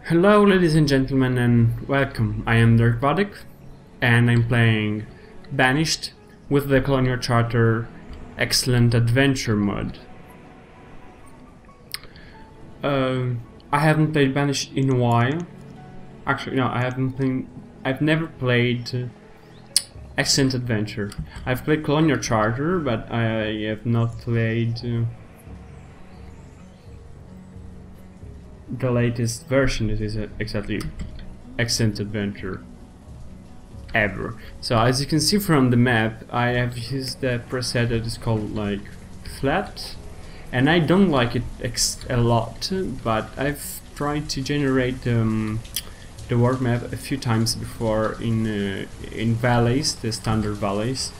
Hello ladies and gentlemen and welcome. I am DarkVadek and I'm playing Banished with the Colonial Charter Excellent Adventure mod. I haven't played Banished in a while. Actually no, I've never played Excellent Adventure. I've played Colonial Charter, but I have not played the latest version that is exactly Excellent Adventure ever. So as you can see from the map, I have used the preset that is called like flat, and I don't like it a lot, but I've tried to generate the world map a few times before in valleys, the standard valleys,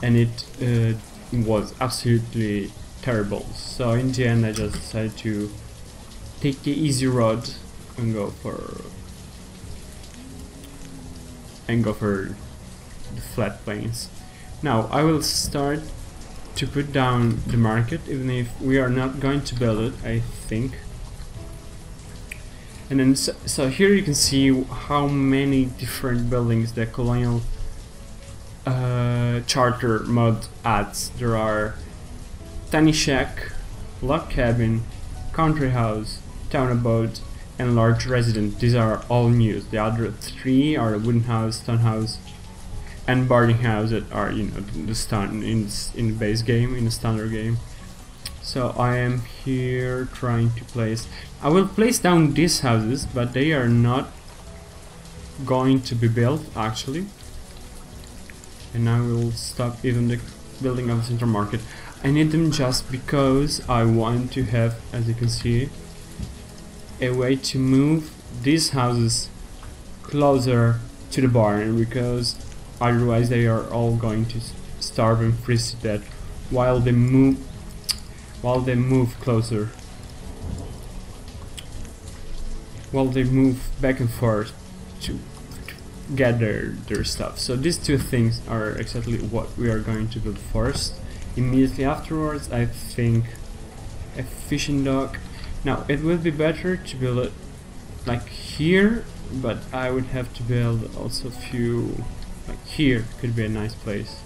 and it was absolutely terrible. So in the end I just decided to take the easy road and go for the flat plains. Now I will start to put down the market, even if we are not going to build it, I think. And then so here you can see how many different buildings the Colonial Charter mod adds. There are tiny shack, log cabin, country house, town abode, and large residence. These are all new. The other three are a wooden house, stone house, and boarding house that are, you know, the stone in the base game, in the standard game. So I am here trying to place. I will place down these houses, but they are not going to be built actually. And I will stop even the building of the central market. I need them just because I want to have, as you can see, a way to move these houses closer to the barn, because otherwise they are all going to starve and freeze to death while they move closer, while they move back and forth to gather their stuff. So these two things are exactly what we are going to build first. Immediately afterwards, I think a fishing dock. Now it would be better to build it like here, but I would have to build also a few, like here could be a nice place,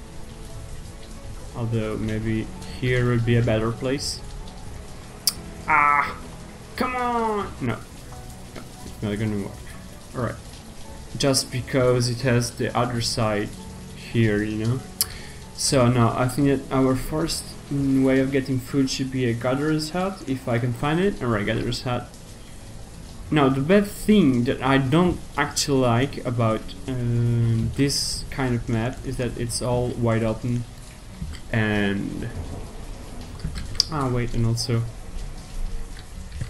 although maybe here would be a better place. Ah, come on! No, it's not gonna work. Alright, just because it has the other side here, you know. So now I think that our first way of getting food should be a gatherer's hut, if I can find it. Alright, gatherer's hut. Now the bad thing that I don't actually like about this kind of map is that it's all wide open, and wait, and also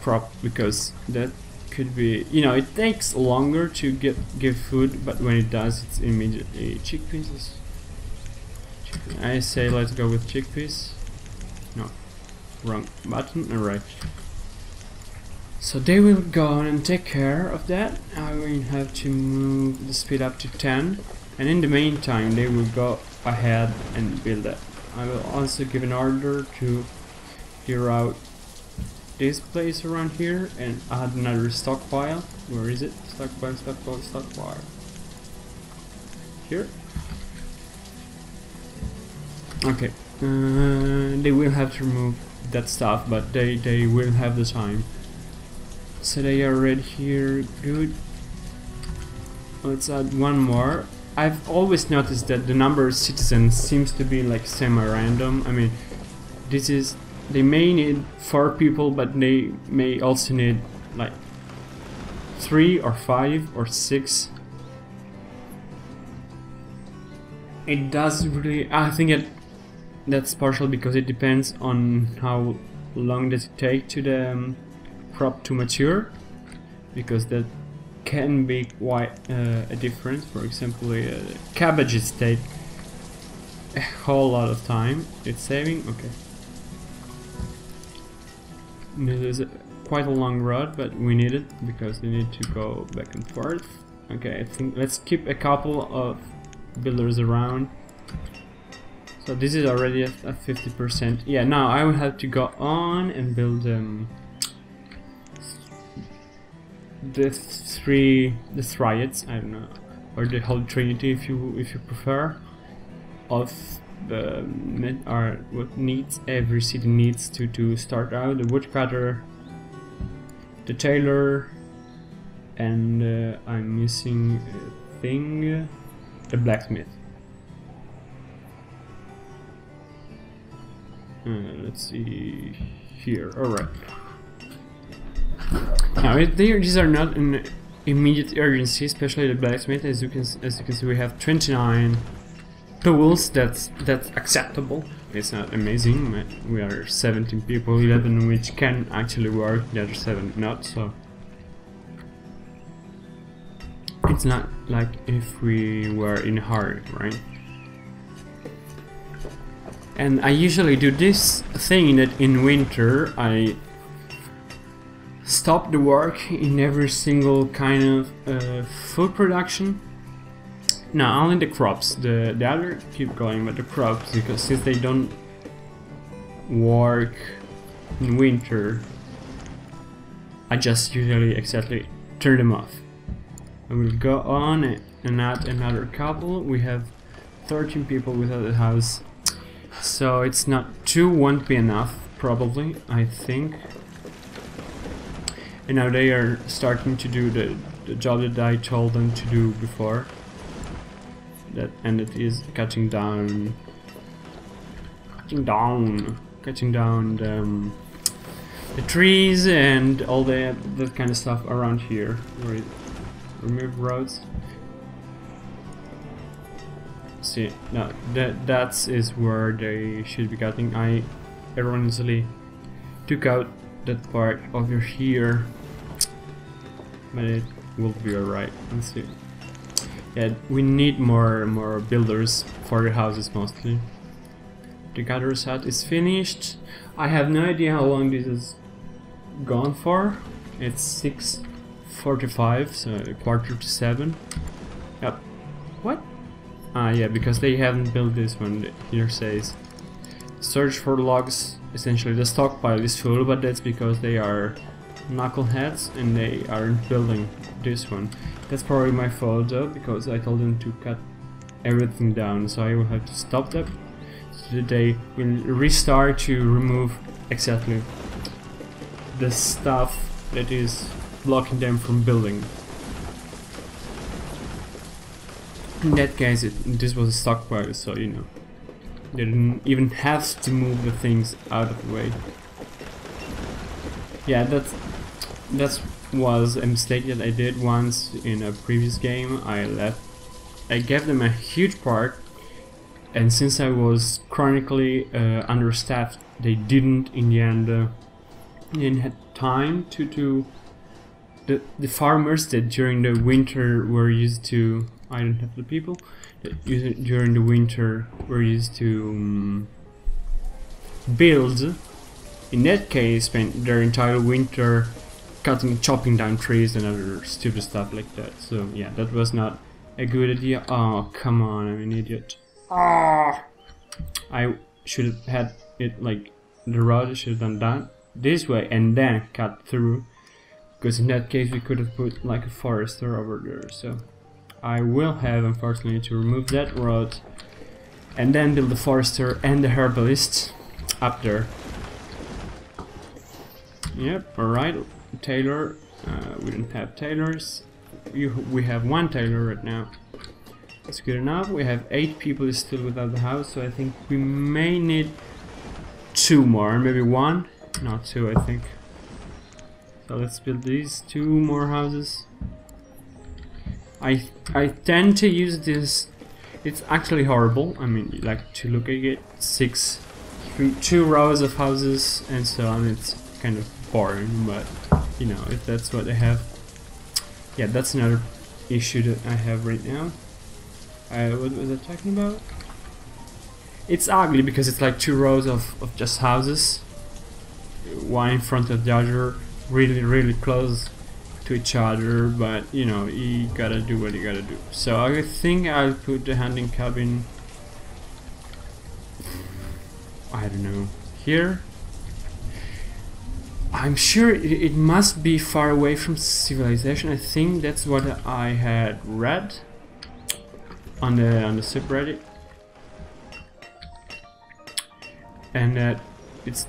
crop, because that could be, you know, it takes longer to give food, but when it does, it's immediately chickpeas. I say let's go with chickpeas. No, wrong button. Alright. So they will go on and take care of that. I will have to move the speed up to 10, and in the meantime they will go ahead and build that. I will also give an order to clear out this place around here and add another stockpile. Where is it? Stockpile, stockpile, stockpile. Here. Okay, they will have to remove that stuff, but they will have the time. So they are ready here, good. Let's add one more. I've always noticed that the number of citizens seems to be like semi-random. I mean, they may need 4 people, but they may also need like 3 or 5 or 6. It does really, I think that's partial because it depends on how long does it take to the crop to mature, because that can be quite a difference. For example, cabbages take a whole lot of time. It's saving, okay. This is quite a long road, but we need it because we need to go back and forth. Okay, I think let's keep a couple of builders around. So this is already at 50%. Yeah, now I will have to go on and build the triads, I don't know, or the Holy Trinity if you prefer, of are what needs every city needs to start out: the woodcutter, the tailor, and I'm missing a thing, the blacksmith. Let's see here. Alright. Now these are not an immediate urgency, especially the blacksmith. As you can see, we have 29 tools. That's acceptable. It's not amazing. We are 17 people, 11 which can actually work, the other 7 not. So it's not like if we were in a hurry, right? And I usually do this thing that in winter I stop the work in every single kind of food production. No, only the crops. The other keep going, but the crops, because since they don't work in winter, I just usually exactly turn them off. I will go on and add another couple. We have 13 people without a house. So it's not 2 won't be enough, probably, I think. And now they are starting to do the job that I told them to do before. And it is cutting down the trees and all that kind of stuff around here. Where it remove roads. See, no, that is where they should be cutting. I erroneously took out that part over here, but it will be alright. Let's see. Yeah, we need more builders for the houses mostly. The gatherer's hut is finished. I have no idea how long this is gone for. It's 6:45, so 6:45. Yep. What? Ah, yeah, because they haven't built this one. Here says search for logs. Essentially, the stockpile is full, but that's because they are knuckleheads and they aren't building this one. That's probably my fault though, because I told them to cut everything down, so I will have to stop that. So that they will restart to remove exactly the stuff that is blocking them from building. In that case, this was a stockpile, so you know, they didn't even have to move the things out of the way. Yeah, that was a mistake that I did once in a previous game. I gave them a huge part, and since I was chronically understaffed, they didn't in the end didn't have time to the farmers that during the winter were used to. I don't have the people that during the winter were used to build. In that case, spent their entire winter chopping down trees and other stupid stuff like that. So yeah, that was not a good idea. Oh, come on, I'm an idiot. Ah, I should have had it like the road. Should have done that this way and then cut through, because in that case we could have put like a forester over there. So I will have, unfortunately, to remove that road and then build the forester and the herbalist up there. Yep, alright. Tailor, we don't have tailors. We have 1 tailor right now. That's good enough. We have 8 people still without the house, so I think we may need 2 more, maybe 1, not 2, I think. So let's build these 2 more houses. I tend to use this. It's actually horrible. I mean, like to look at it, 2 rows of houses and so on. It's kind of boring, but you know, if that's what they have. Yeah, that's another issue that I have right now. What was I talking about? It's ugly because it's like 2 rows of just houses, one in front of the other, really close to each other, but you know, you gotta do what you gotta do. So I think I'll put the hunting cabin, I don't know, here. I'm sure it must be far away from civilization. I think that's what I had read on the subreddit, and that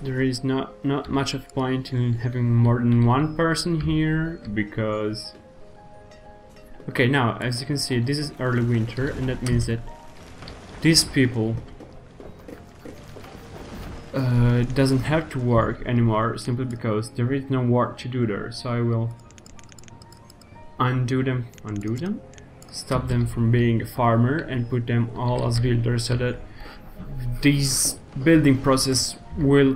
there is not much of point in having more than one person here, because okay, now as you can see, this is early winter, and that means that these people doesn't have to work anymore, simply because there is no work to do there. So I will undo them, stop them from being a farmer, and put them all as builders, so that this building process will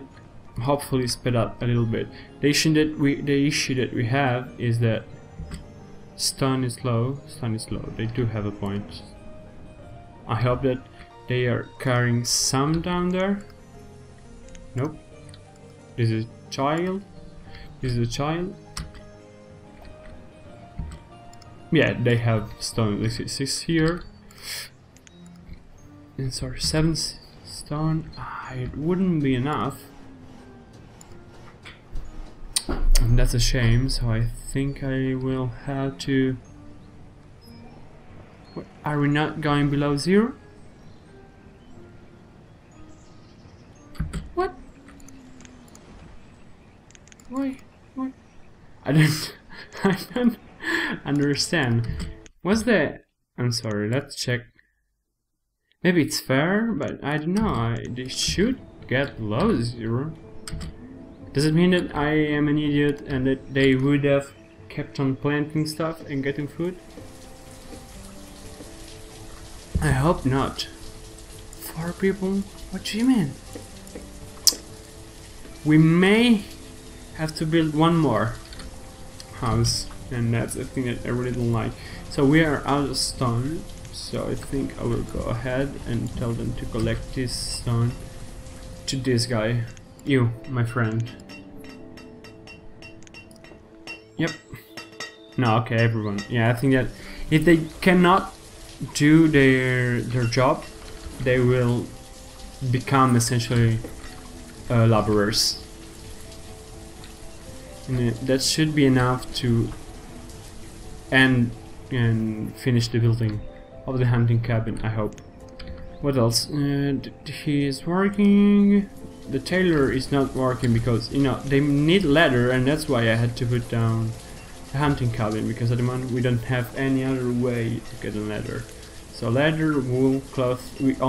hopefully speed up a little bit. The issue that we have is that stone is low. They do have a point. I hope that they are carrying some down there. Nope. This is a child. Yeah, they have stone. 6 here. And sorry, 7 stone. It wouldn't be enough. And that's a shame, so I think I will have to... What, are we not going below 0? What? Why? What? I don't understand. What's the... I'm sorry, let's check. Maybe it's fair, but I don't know. They should get below 0. Does it mean that I am an idiot and that they would have kept on planting stuff and getting food? I hope not. 4 people? What do you mean? We may have to build one more house, and that's the thing that I really don't like. So we are out of stone, so I think I will go ahead and tell them to collect this stone to this guy. You, my friend. Yep. No, okay, everyone. Yeah, I think that if they cannot do their job, they will become essentially laborers. And that should be enough to end and finish the building of the hunting cabin, I hope. What else? He is working. The tailor is not working because, you know, they need leather, and that's why I had to put down the hunting cabin, because at the moment we don't have any other way to get the leather. So leather, wool, cloth, we can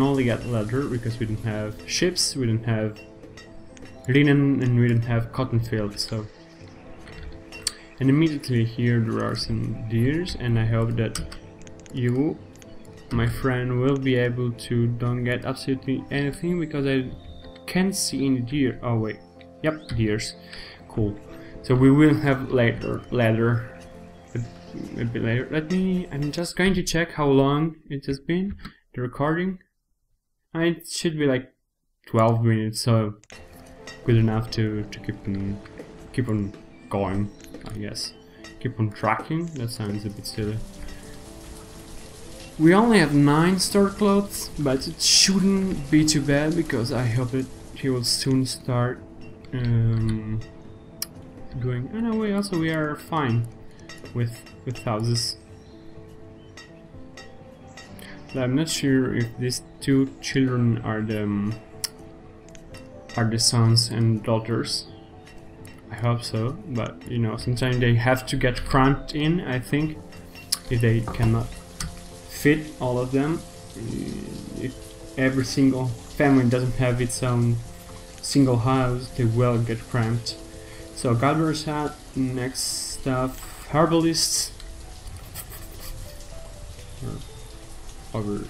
only get leather because we don't have ships, we don't have linen, and we don't have cotton fields. So, and immediately here there are some deers, and I hope that you, my friend, will be able to don't get absolutely anything, because I can't see any deer. Oh wait, yep, deers. Cool. So we will have leather a bit later. I'm just going to check how long it has been, the recording. It should be like 12 minutes, so good enough to keep on going, I guess. Keep on tracking. That sounds a bit silly. We only have 9 stored clothes, but it shouldn't be too bad, because I hope that he will soon start going. Oh no, we are fine with houses. But I'm not sure if these 2 children are the sons and daughters. I hope so, but you know, sometimes they have to get cramped in, I think, if they cannot fit all of them. If every single family doesn't have its own single house, they will get cramped. So gatherers hat, next stuff, herbalists over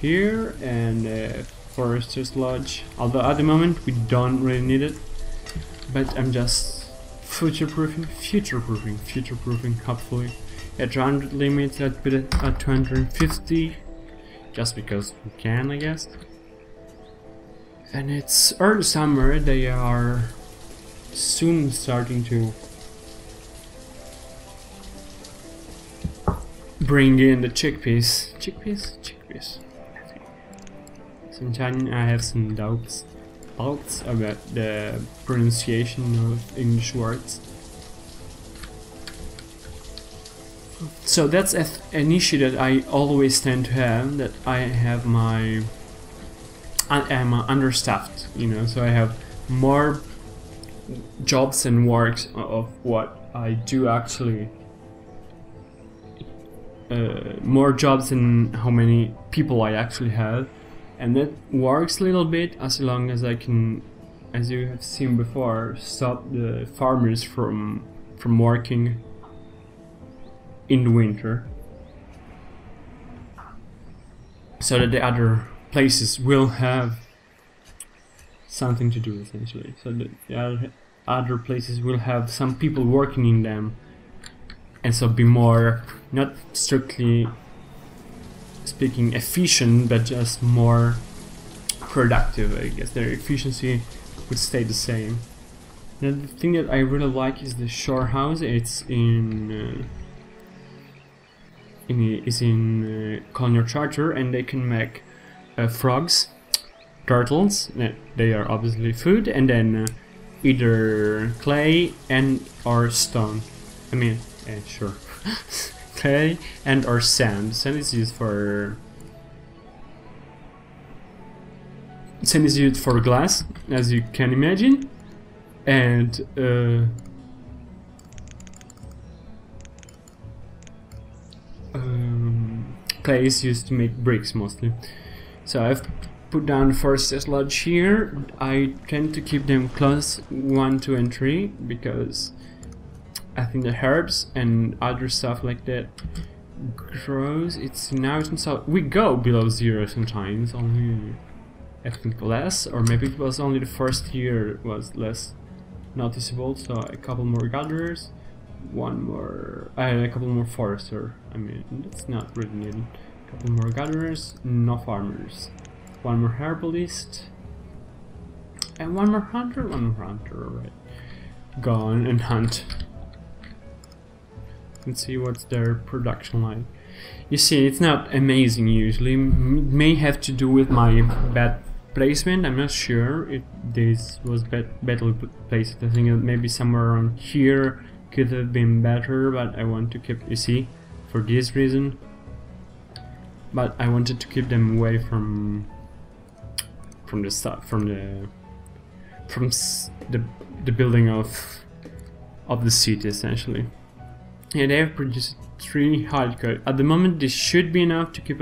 here, and forester's lodge. Although at the moment we don't really need it, but I'm just future-proofing, hopefully. At 200 limits, I'd put it at 250, just because we can, I guess. And it's early summer, they are soon starting to bring in the chickpeas. Sometimes I have some doubts. doubts about the pronunciation of English words. So that's an issue that I always tend to have, that I am understaffed, you know, so I have more jobs and works of what I do actually, more jobs than how many people I actually have, and that works a little bit as long as I can, as you have seen before, stop the farmers from working in the winter, so that the other places will have something to do, essentially. So that the other places will have some people working in them, and so be more, not strictly speaking efficient, but just more productive. I guess their efficiency would stay the same. Now, the thing that I really like is the shore house. It's in Colonial Charter, and they can make frogs, turtles. They are obviously food, and then either clay and or stone. I mean, sure, clay and or sand. Sand is used for glass, as you can imagine, and clay is used to make bricks mostly. So I've put down the first lodge here. I tend to keep them close 1, 2 and 3 because I think the herbs and other stuff like that grows. It's now, so we go below 0 sometimes, only I think less, or maybe it was only the first year it was less noticeable. So a couple more gatherers, a couple more forester. I mean, that's not really needed. A couple more gatherers, no farmers. One more herbalist, and one more hunter. Alright. Go on and hunt. Let's see what's their production like. You see, it's not amazing usually. May have to do with my bad placement. I'm not sure if this was badly placed. I think maybe somewhere around here could have been better, but I want to keep, you see, for this reason. But I wanted to keep them away from the stuff, from the building of the city, essentially. Yeah, they have produced 3 hardcore. At the moment, this should be enough to keep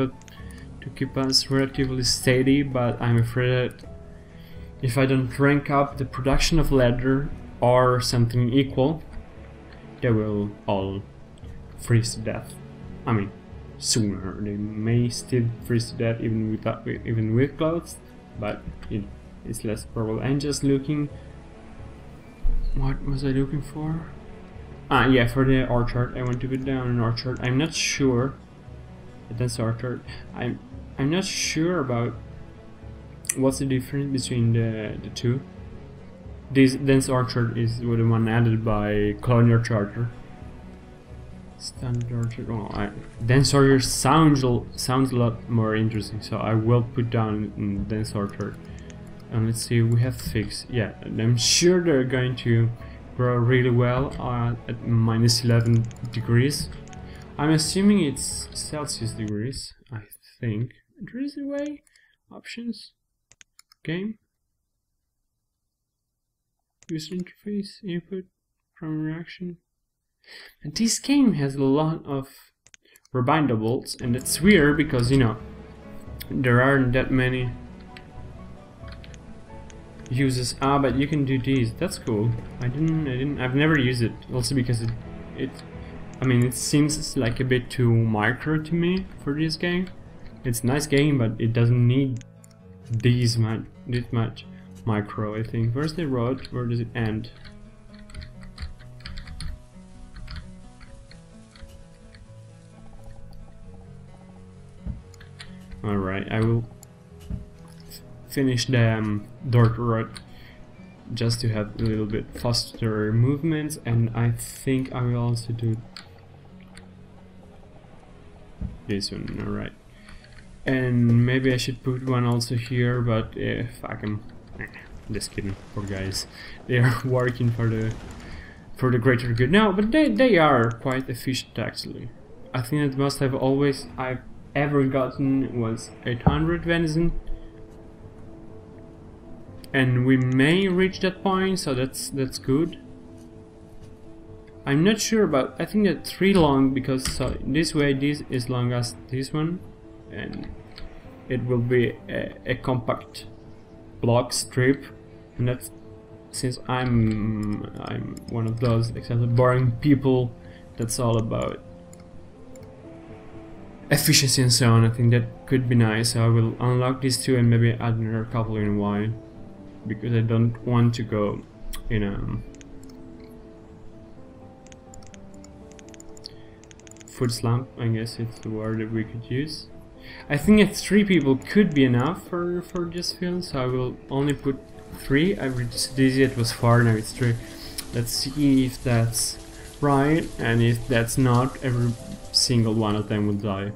us relatively steady, but I'm afraid that if I don't rank up the production of leather or something equal, they will all freeze to death. I mean, sooner. They may still freeze to death even with clothes, but it's less probable. I'm just looking. What was I looking for? Ah, yeah, for the orchard. I want to put down an orchard. I'm not sure. That's orchard. I'm not sure about what's the difference between the two. This dense orchard is the one added by Colonial Charter. Standard orchard. Oh, dense orchard sounds a lot more interesting, so I will put down in dense orchard. And let's see, we have figs. Yeah, I'm sure they're going to grow really well at -11 degrees. I'm assuming it's Celsius degrees. I think there is a way. Options. Game. User interface. Input. From reaction. And this game has a lot of rebindables, and it's weird because, you know, there aren't that many uses. Ah, but you can do these. That's cool. I've never used it. Also because I mean, it seems like a bit too micro to me for this game. It's a nice game, but it doesn't need this much micro, I think. Where's the road? Where does it end? Alright, I will finish the dirt road just to have a little bit faster movements, and I think I will also do this one. Alright, and maybe I should put one also here, but if I can, Just kidding, poor guys. They are working for the greater good. No, but they are quite efficient actually. I think that the most I've ever gotten was 800 venison, and we may reach that point, so that's good. I'm not sure, but I think that 3 long, because so this way this is long as this one, and it will be a compact block strip, and that's, since I'm one of those exactly boring people that's all about efficiency and so on. I think that could be nice, so I will unlock these 2 and maybe add another couple in a while, because I don't want to go in a food slump, I guess it's the word that we could use. I think that 3 people could be enough for this field, so I will only put 3. I reduced it was 4, now it's 3. Let's see if that's right, and if that's not, every single one of them will die.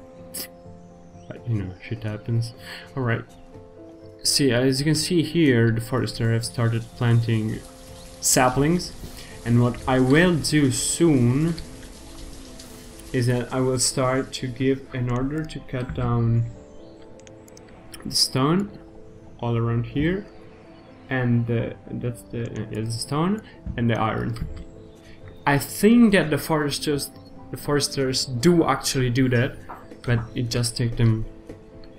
But you know, shit happens. Alright. See, as you can see here, the forester have started planting saplings, and what I will do soon is that I will start to give an order to cut down the stone all around here, and that's the stone and the iron. I think that the foresters do actually do that, but it just takes them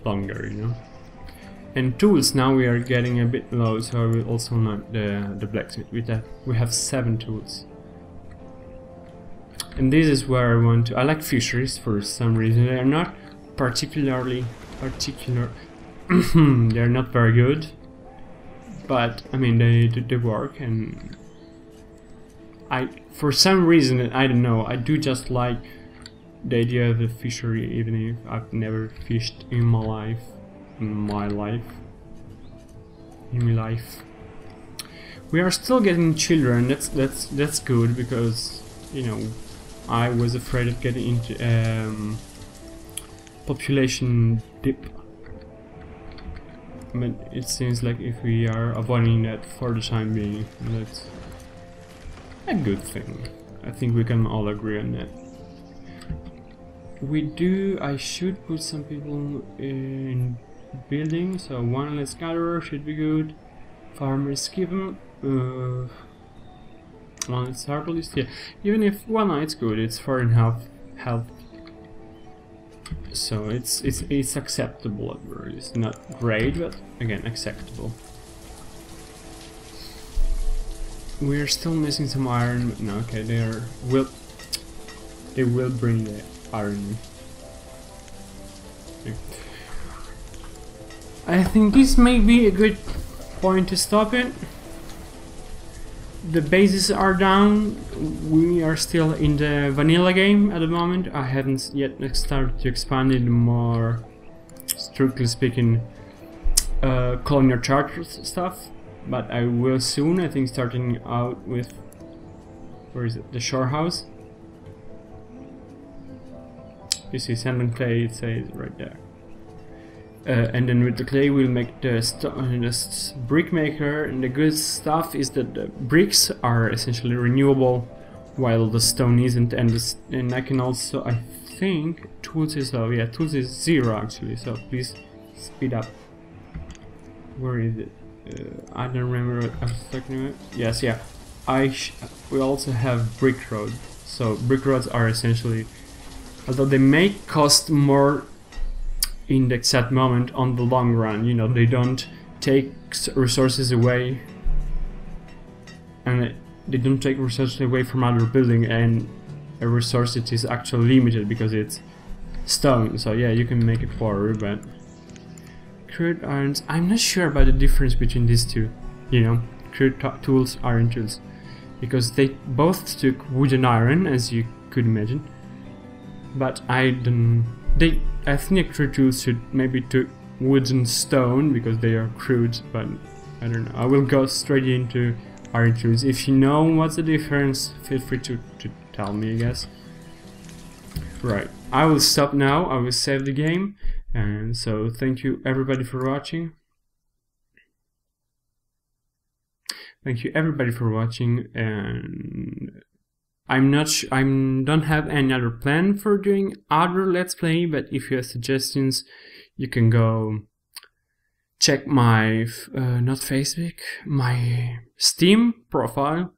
longer, you know. And tools, now we are getting a bit low, so I will also knock the blacksmith with that. We have 7 tools. And this is where I want to... I like fisheries for some reason. They are not particular. They're not very good, but I mean they work, and for some reason, I don't know, I do just like the idea of the fishery, even if I've never fished in my life. We are still getting children. That's good, because you know, I was afraid of getting into population dip, but it seems like if we are avoiding that for the time being, that's a good thing. I think we can all agree on that. I should put some people in building, so 1 less gatherer should be good. Farmers give them 1 less herbalist, yeah. Even if 1 night's good, it's 4.5 health. So it's acceptable at very least. Not great, but again acceptable. We're still missing some iron, but no, okay, they will bring the iron. Okay. I think this may be a good point to stop it. The bases are down. We are still in the vanilla game at the moment. I haven't yet started to expand it more, strictly speaking, Colonial Charter stuff, but I will soon. I think starting out with, where is it? The shore house. You see sand and clay, it says right there. And then with the clay we'll make the brick maker, and the good stuff is that the bricks are essentially renewable while the stone isn't, and I can also, I think, tools is, oh yeah, tools is 0 actually, so please speed up. Where is it? I don't remember what I was talking about. Yes, yeah. We also have brick road, so brick roads are essentially, although they may cost more in the exact moment, on the long run, you know, they don't take resources away, and they don't take resources away from other building, and a resource that is actually limited because it's stone. So yeah, you can make it forward, but crude irons, I'm not sure about the difference between these two, you know, crude tools, iron tools, because they both took wood and iron, as you could imagine, but I think crude tools should maybe took wood and stone because they are crude, but I don't know. I will go straight into iron tools. If you know what's the difference, feel free to tell me, I guess. Right, I will stop now. I will save the game, and so thank you everybody for watching. Thank you everybody for watching, and I don't have any other plan for doing other Let's Play, but if you have suggestions, you can go check my, not Facebook, my Steam profile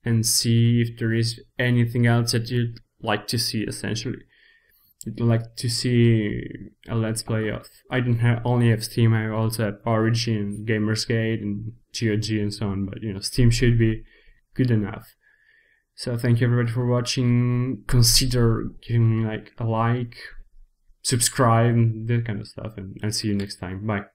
and see if there is anything else that you'd like to see, essentially. You'd like to see a Let's Play of, I don't only have Steam, I also have Origin, Gamersgate, and GOG and so on, but you know, Steam should be good enough. So thank you everybody for watching. Consider giving me like a like, subscribe, and that kind of stuff, and see you next time. Bye.